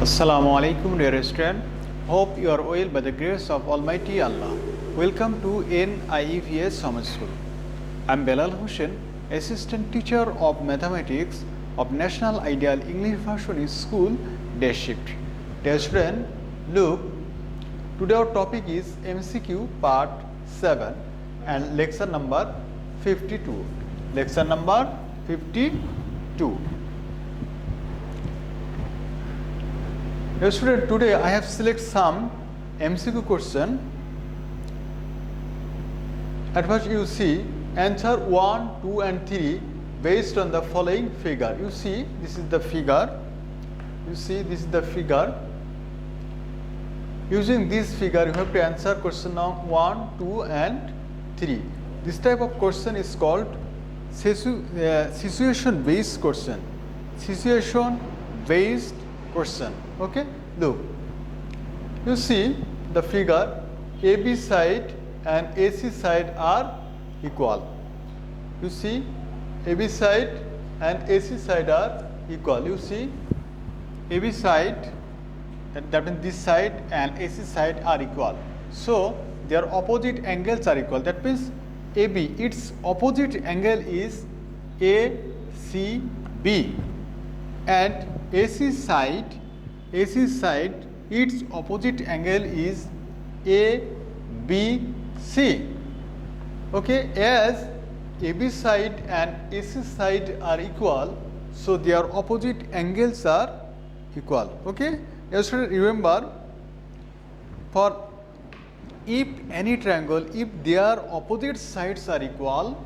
Assalamu alaikum dear student. Hope you are well by the grace of Almighty Allah. Welcome to NIEVS Summer School. I am Belal Hussain, Assistant Teacher of Mathematics of National Ideal English Version School, Day Shift. Dear student, look, today our topic is MCQ Part 7 and lecture number 52. Lecture number 52. Student, today I have selected some MCQ question. At first you see answer 1, 2 and 3 based on the following figure. You see this is the figure. You see this is the figure. Using this figure you have to answer question number 1, 2 and 3. This type of question is called situation based question. Situation based question. Okay, look, you see the figure, AB side and AC side are equal. You see AB side and AC side are equal. You see AB side, that means this side and AC side are equal. So their opposite angles are equal. That means AB, its opposite angle is ACB, and AC side, its opposite angle is ABC. Okay, as AB side and AC side are equal, so their opposite angles are equal. Okay, you should remember, for if any triangle, if their opposite sides are equal,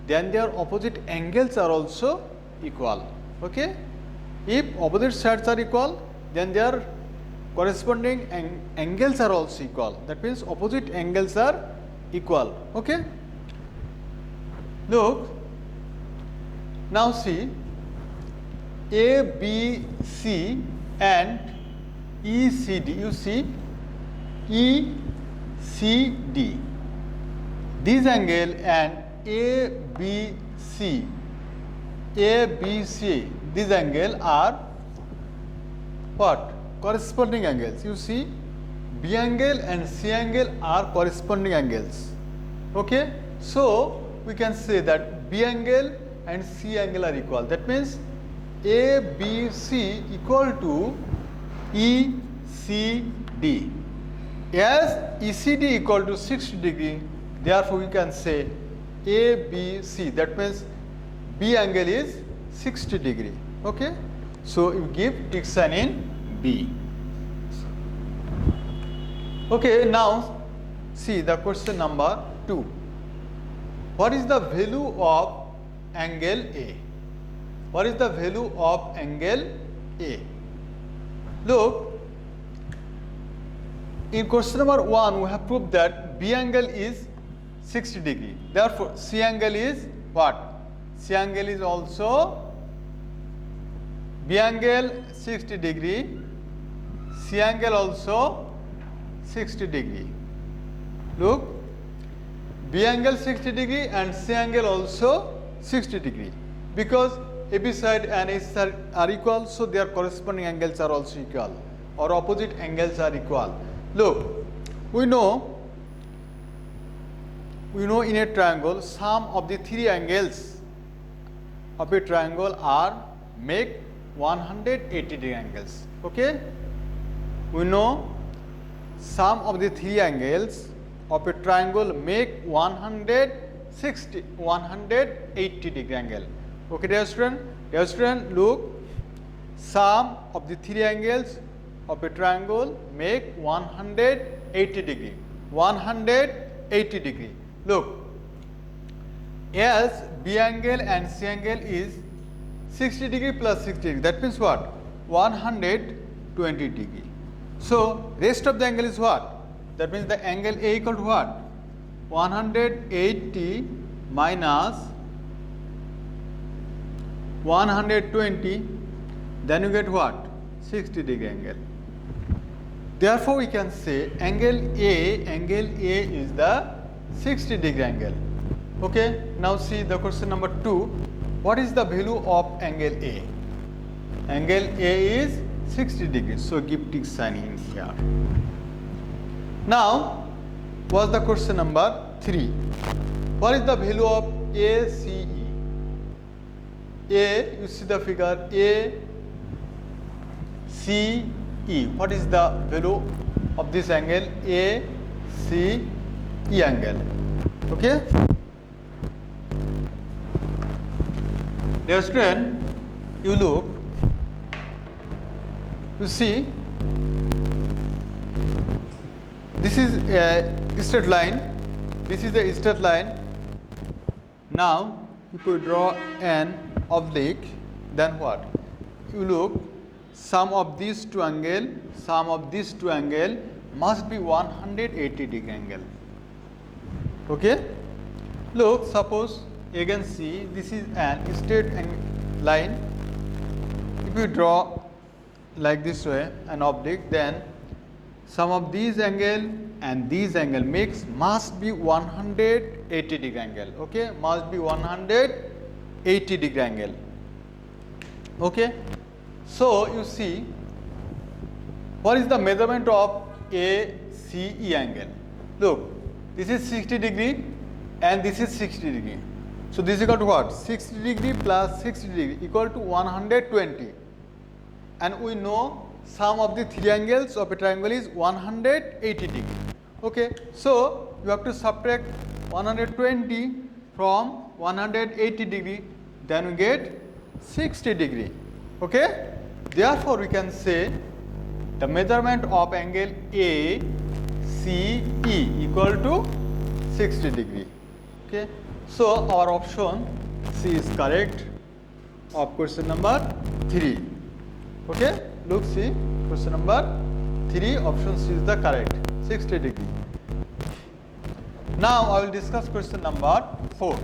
then their opposite angles are also equal. Okay, if opposite sides are equal, then their corresponding angles are also equal. That means opposite angles are equal. Okay. Look, now see ABC and ECD. You see ECD, this angle, and ABC, this angle are what? Corresponding angles. You see B angle and C angle are corresponding angles. Okay, so we can say that B angle and C angle are equal. That means ABC equal to ECD. As ECD equal to 60 degree, therefore we can say ABC. That means B angle is 60 degree. Okay, so you give tick sign in B. Okay, now see the question number 2. What is the value of angle A? What is the value of angle A? Look, in question number 1 we have proved that B angle is 60 degree. Therefore C angle is what? C angle is also B angle 60 degree, C angle also 60 degree. Look, B angle 60 degree and C angle also 60 degree. Because AB side and AC side are equal, so their corresponding angles are also equal, or opposite angles are equal. Look, we know in a triangle, sum of the three angles of a triangle are make 180 degree angles. Okay, we know sum of the three angles of a triangle make 180 degree angle. Okay, dear student, look, sum of the three angles of a triangle make 180 degree. 180 degree. Look, as B angle and C angle is 60 degree plus 60 degree, that means what? 120 degree. So rest of the angle is what? That means the angle A equal to what? 180 minus 120, then you get what? 60 degree angle. Therefore we can say angle A is the 60 degree angle. Okay, now see the question number 2. What is the value of angle A? Angle A is 60 degrees. So give tick sign in here. Now, what's the question number 3? What is the value of ACE? A, you see the figure ACE. What is the value of this angle ACE angle? Okay. Dear student, you look, you see, this is a straight line, this is a straight line. Now, if you draw an oblique, then what? You look, sum of these two angle must be 180 degree angle. Okay? Look, suppose again see, this is an straight line. If you draw like this way an oblique, then sum of these angle and these angle must be 180 degree angle. Okay, must be 180 degree angle. Okay, so you see, what is the measurement of ACE angle? Look, this is 60 degree and this is 60 degree. So this is equal to what? 60 degree plus 60 degree equal to 120. And we know sum of the three angles of a triangle is 180 degree. Okay, so you have to subtract 120 from 180 degree, then we get 60 degree. Okay, therefore we can say the measurement of angle ACE equal to 60 degree. Okay, so our option C is correct of question number 3. Okay, look, see, question number 3, option C is the correct, 60 degree. Now I will discuss question number 4.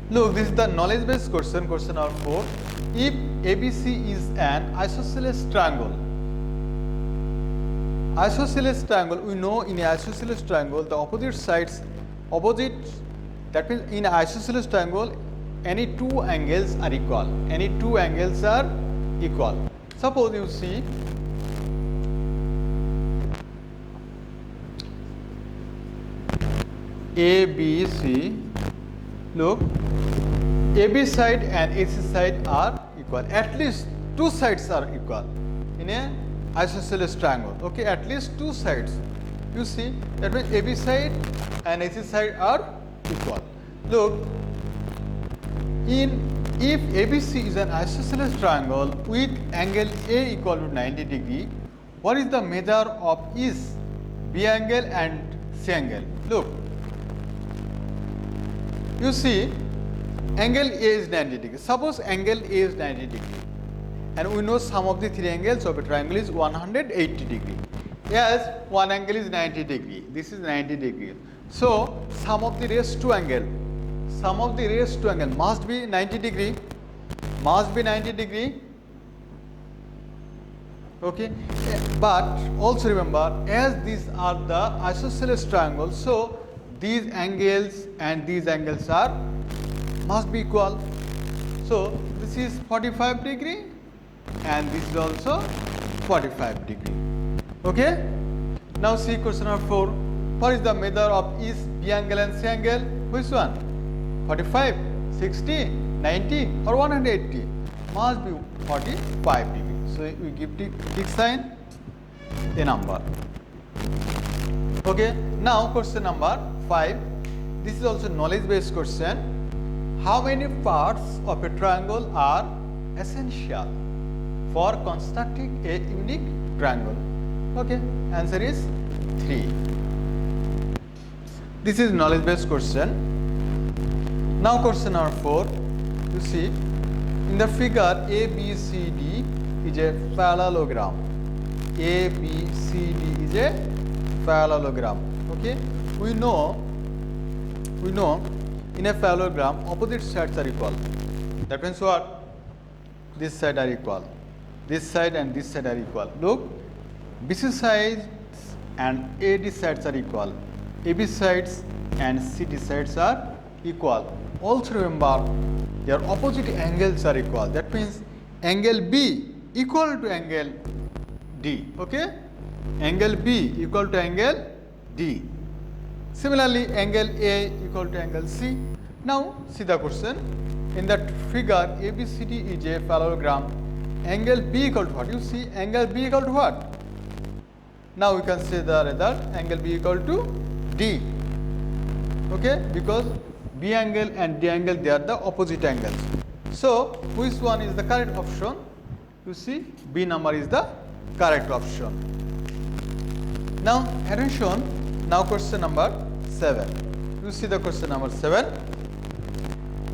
Look, this is the knowledge based question, question number 4. If ABC is an isosceles triangle, we know in an isosceles triangle the opposite sides, that means in an isosceles triangle any two angles are equal. Suppose you see ABC, look, AB side and AC side are equal. At least two sides are equal in a isosceles triangle. Okay, at least two sides. You see, that means AB side and AC side are equal. Look, if ABC is an isosceles triangle with angle A equal to 90 degree, what is the measure of each B angle and C angle? Look, you see, angle A is 90 degree. Suppose angle A is 90 degree, and we know sum of the three angles of a triangle is 180 degree. Yes, one angle is 90 degree. This is 90 degree. So sum of the raised two angle must be 90 degree. Okay, but also remember, as these are the isosceles triangles, so these angles and these angles must be equal. So this is 45 degree and this is also 45 degree. Okay. Now see question number 4. What is the measure of each B angle and C angle? Which one? 45, 60, 90 or 180? Must be 45 degree. So we give tick sign, a number. Okay. Now question number 5. This is also knowledge based question. How many parts of a triangle are essential for constructing a unique triangle? Okay, answer is 3. This is knowledge based question. Now question number 4. You see, in the figure ABCD is a parallelogram. ABCD is a parallelogram. Okay, we know in a parallelogram opposite sides are equal. That means what? This side are equal. This side and this side are equal. Look, BC sides and AD sides are equal. AB sides and CD sides are equal. Also remember, their opposite angles are equal. That means angle B equal to angle D. Okay, angle B equal to angle D. Similarly, angle A equal to angle C. Now see the question. In that figure, ABCD is a parallelogram. Angle B equal to what? You see, angle B equal to what? Now we can say the result, angle B equal to D. Okay, because B angle and D angle, they are the opposite angles. So which one is the correct option? You see, B number is the correct option. Now attention, now question number 7. You see the question number 7.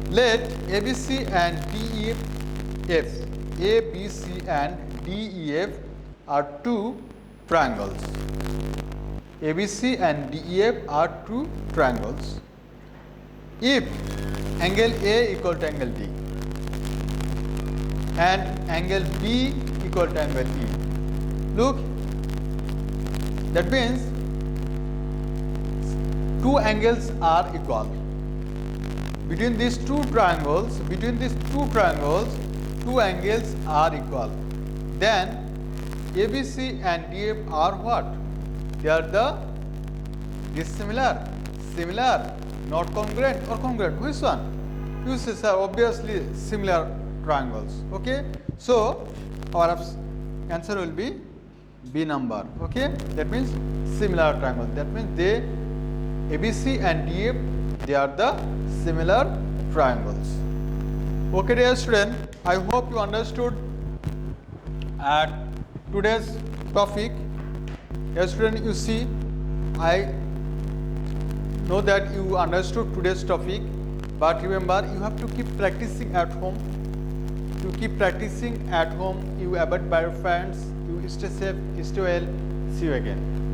Let ABC and DEF, ABC and DEF are two triangles. ABC and DEF are two triangles. If angle A equal to angle D and angle B equal to angle E, look, that means two angles are equal. Between these two triangles, two angles are equal. Then ABC and DF are what? They are the dissimilar, similar, not congruent or congruent. Which one? You say, sir, obviously similar triangles. Okay. So our answer will be B number. Okay. That means similar triangle. That means they ABC and DF, they are the similar triangles. Okay, dear student, I hope you understood today's topic. Dear student, you see, I know that you understood today's topic, but remember, you have to keep practicing at home. You keep practicing at home, you abide by your friends, you stay safe, stay well. See you again.